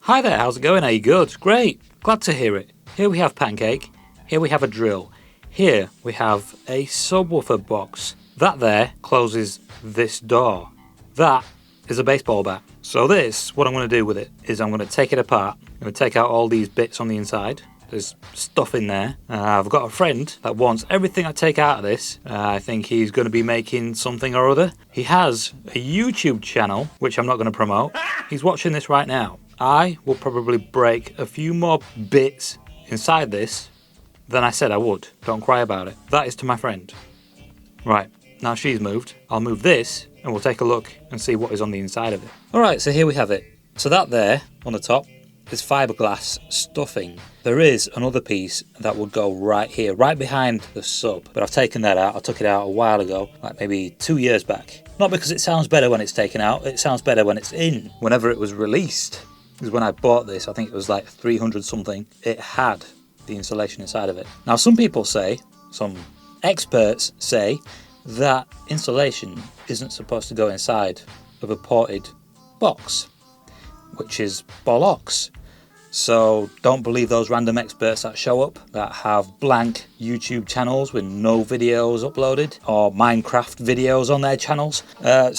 Hi there, how's it going? Are you good? Great, glad to hear it. Here we have Pancake, here we have a drill, here we have a subwoofer box. That there closes this door. That is a baseball bat. So this, what I'm going to do with it is I'm going to take it apart. I'm going to take out all these bits on the inside. There's stuff in there. I've got a friend that wants everything I take out of this. I think he's going to be making something or other. He has a YouTube channel, which I'm not going to promote. He's watching this right now. I will probably break a few more bits inside this than I said I would. Don't cry about it. That is to my friend. Right, now she's moved. I'll move this and we'll take a look and see what is on the inside of it. Alright, so here we have it. So that there on the top is fiberglass stuffing. There is another piece that would go right here, right behind the sub, but I've taken that out. I took it out a while ago, like maybe 2 years back. Not because it sounds better when it's taken out, it sounds better when it's in. Whenever it was released, because when I bought this, I think it was like 300 something, it had the insulation inside of it. Now some people say, some experts say, that insulation isn't supposed to go inside of a ported box, which is bollocks. So don't believe those random experts that show up that have blank YouTube channels with no videos uploaded or Minecraft videos on their channels.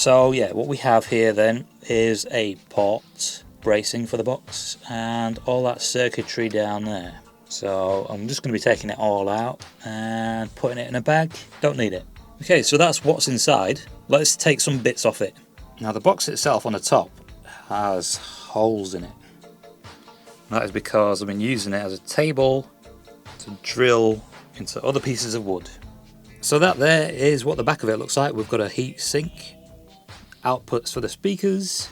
So yeah, what we have here then is a port bracing for the box and all that circuitry down there. So I'm just going to be taking it all out and putting it in a bag. Don't need it. Okay, so that's what's inside. Let's take some bits off it. Now the box itself on the top has holes in it. That is because I've been using it as a table to drill into other pieces of wood. So that there is what the back of it looks like. We've got a heat sink, outputs for the speakers,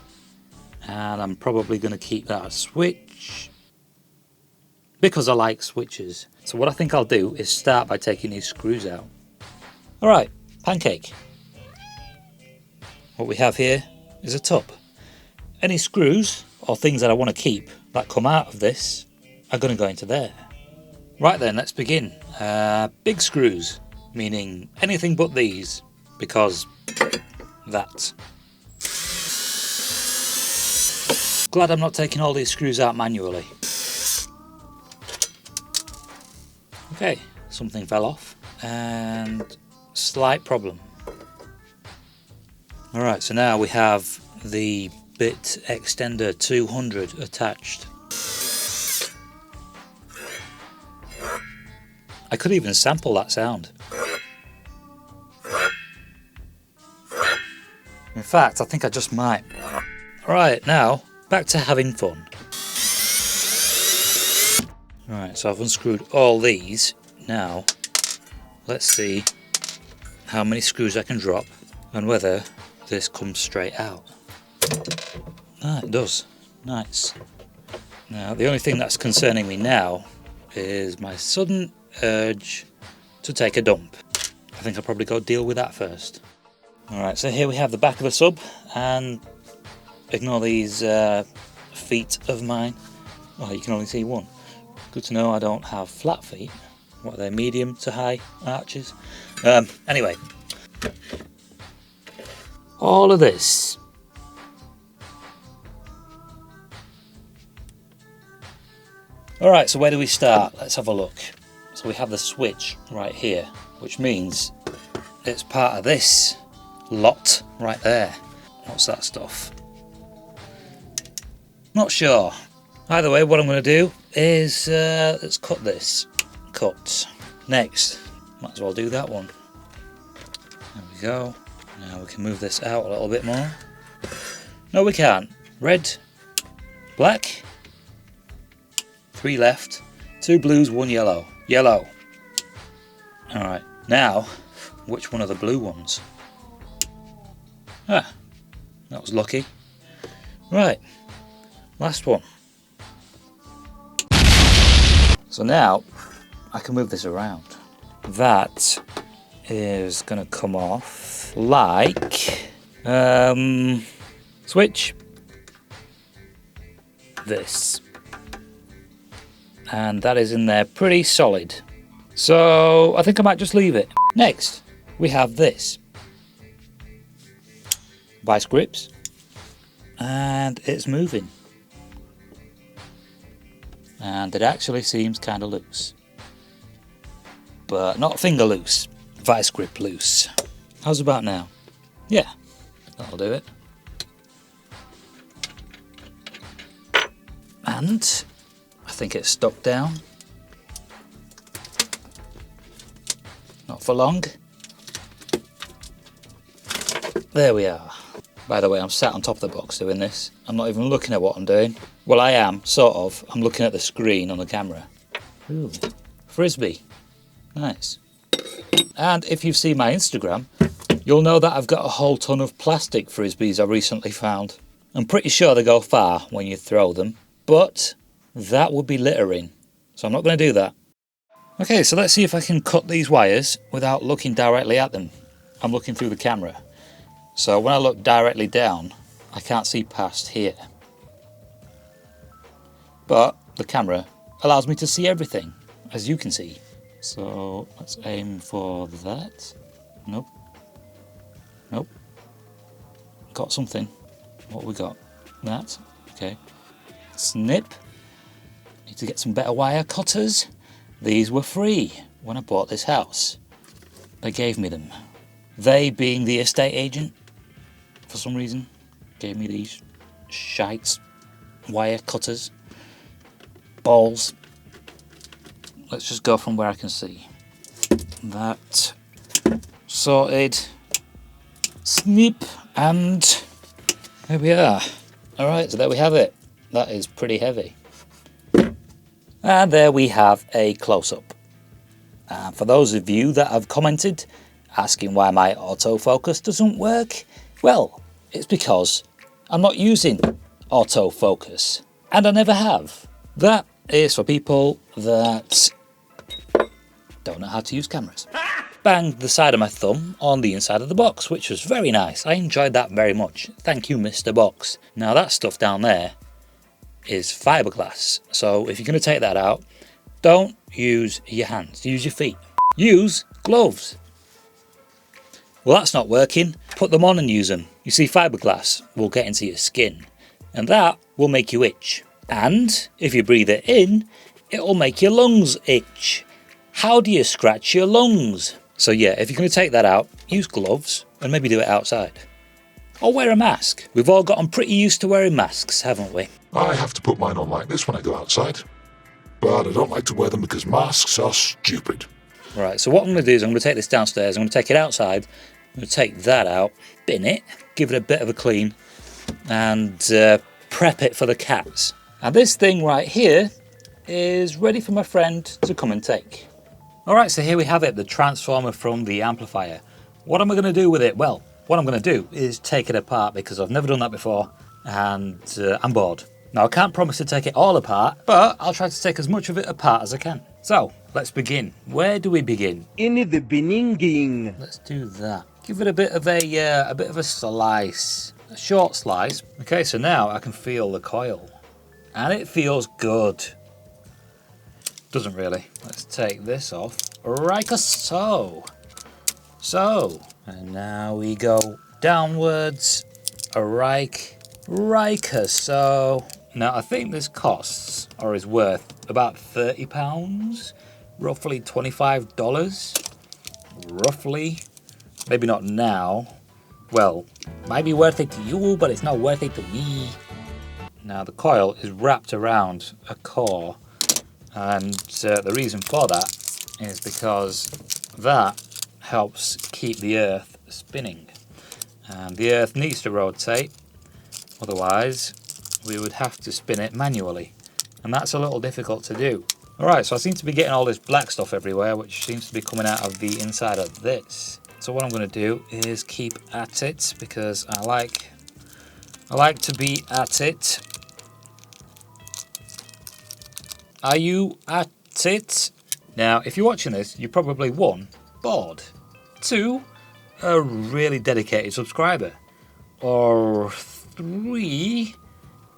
and I'm probably going to keep that a switch because I like switches. So what I think I'll do is start by taking these screws out. Alright, Pancake. What we have here is a tub. Any screws or things that I want to keep that come out of this are going to go into there. Right then, let's begin. Big screws, meaning anything but these, because that. Glad I'm not taking all these screws out manually. Okay, something fell off and slight problem. Alright, so now we have the bit extender 200 attached. I could even sample that sound. In fact, I think I just might. Alright, now back to having fun. Alright, so I've unscrewed all these. Now let's see how many screws I can drop and whether this comes straight out. Ah, it does. Nice. Now the only thing that's concerning me now is my sudden urge to take a dump. I think I'll probably go deal with that first. Alright, so here we have the back of the sub, and ignore these feet of mine. Oh, you can only see one. Good to know I don't have flat feet. What are they, medium to high arches? Anyway, all of this Alright, so where do we start? Let's have a look. So we have the switch right here, which means it's part of this lot right there. What's that stuff? Not sure. Either way, what I'm going to do is let's cut this. Cut. Next, might as well do that one. There we go. Now we can move this out a little bit more. No, we can't. Red, black, 3 left, 2 blues, 1 yellow. Yellow. Alright, now, which one are the blue ones? Ah, that was lucky. Right, last one. So now, I can move this around. That is going to come off like, switch, this. And that is in there pretty solid. So I think I might just leave it. Next, we have this. Vice grips. And it's moving. And it actually seems kind of loose. But not finger loose, vice grip loose. How's about now? Yeah, that'll do it. And I think it's stuck down. Not for long. There we are. By the way, I'm sat on top of the box doing this. I'm not even looking at what I'm doing. Well, I am, sort of. I'm looking at the screen on the camera. Ooh, frisbee. Nice. And if you've seen my Instagram, you'll know that I've got a whole ton of plastic frisbees I recently found. I'm pretty sure they go far when you throw them, but that would be littering, so I'm not going to do that. Okay, so let's see if I can cut these wires without looking directly at them. I'm looking through the camera, so when I look directly down, I can't see past here. But the camera allows me to see everything, as you can see. So let's aim for that. Nope. Nope. Got something. What have we got? That. Okay. Snip. Need to get some better wire cutters. These were free when I bought this house. They gave me them. They, being the estate agent, for some reason, gave me these shite wire cutters. Balls. Let's just go from where I can see. That. Sorted. Snip. And there we are. Alright, so there we have it. That is pretty heavy. And there we have a close-up. And for those of you that have commented asking why my autofocus doesn't work, well, it's because I'm not using autofocus. And I never have. That is for people that don't know how to use cameras. Banged the side of my thumb on the inside of the box, which was very nice. I enjoyed that very much. Thank you, Mr. Box. Now that stuff down there is fiberglass, so if you're going to take that out, don't use your hands, use your feet. Use gloves. Well, that's not working. Put them on and use them. You see, fiberglass will get into your skin, and that will make you itch. And if you breathe it in, it'll make your lungs itch. How do you scratch your lungs? So yeah, if you're going to take that out, use gloves and maybe do it outside. Or wear a mask. We've all gotten pretty used to wearing masks, haven't we? I have to put mine on like this when I go outside. But I don't like to wear them because masks are stupid. Right, so what I'm going to do is I'm going to take this downstairs, I'm going to take it outside, I'm going to take that out, bin it, give it a bit of a clean, and prep it for the cats. And this thing right here is ready for my friend to come and take. Alright, so here we have it, the transformer from the amplifier. What am I going to do with it? Well, what I'm going to do is take it apart because I've never done that before and I'm bored. Now I can't promise to take it all apart, but I'll try to take as much of it apart as I can. So, let's begin. Where do we begin? In the beginning. Let's do that. Give it a bit of a slice. A short slice. Okay, so now I can feel the coil. And it feels good. Doesn't really. Let's take this off. Like so. So, and now we go downwards. Like so. Now I think this costs, or is worth, about £30. Roughly $25. Roughly. Maybe not now. Well, might be worth it to you, but it's not worth it to me. Now the coil is wrapped around a core, and the reason for that is because that helps keep the earth spinning, and the earth needs to rotate, otherwise we would have to spin it manually, and that's a little difficult to do. Alright, so I seem to be getting all this black stuff everywhere, which seems to be coming out of the inside of this. So what I'm going to do is keep at it, because I like to be at it. Are you at it? Now, if you're watching this, you're probably 1, bored, 2, a really dedicated subscriber, or 3,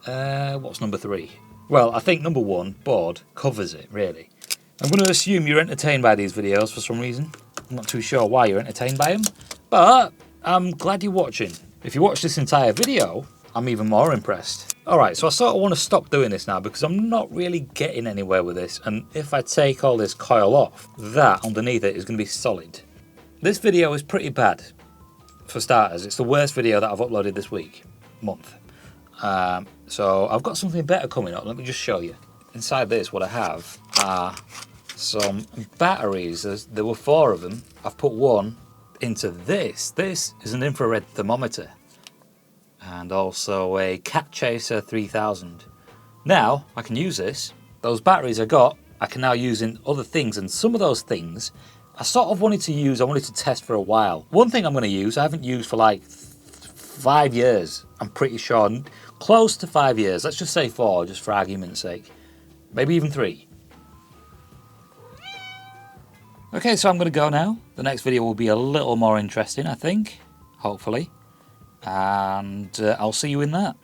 what's number 3? Well, I think number 1, bored, covers it, really. I'm going to assume you're entertained by these videos for some reason. I'm not too sure why you're entertained by them, but I'm glad you're watching. If you watch this entire video, I'm even more impressed. Alright, so I sort of want to stop doing this now because I'm not really getting anywhere with this, and if I take all this coil off, that underneath it is going to be solid. This video is pretty bad. For starters, it's the worst video that I've uploaded this month. So I've got something better coming up. Let me just show you. Inside this, what I have are some batteries. There were 4 of them. I've put one into this. This is an infrared thermometer. And also a Cat Chaser 3000. Now, I can use this. Those batteries I got, I can now use in other things. And some of those things, I sort of wanted to test for a while. One thing I'm going to use, I haven't used for like 5 years. I'm pretty sure. Close to 5 years. Let's just say 4, just for argument's sake. Maybe even 3. Okay, so I'm going to go now. The next video will be a little more interesting, I think. Hopefully. And I'll see you in that.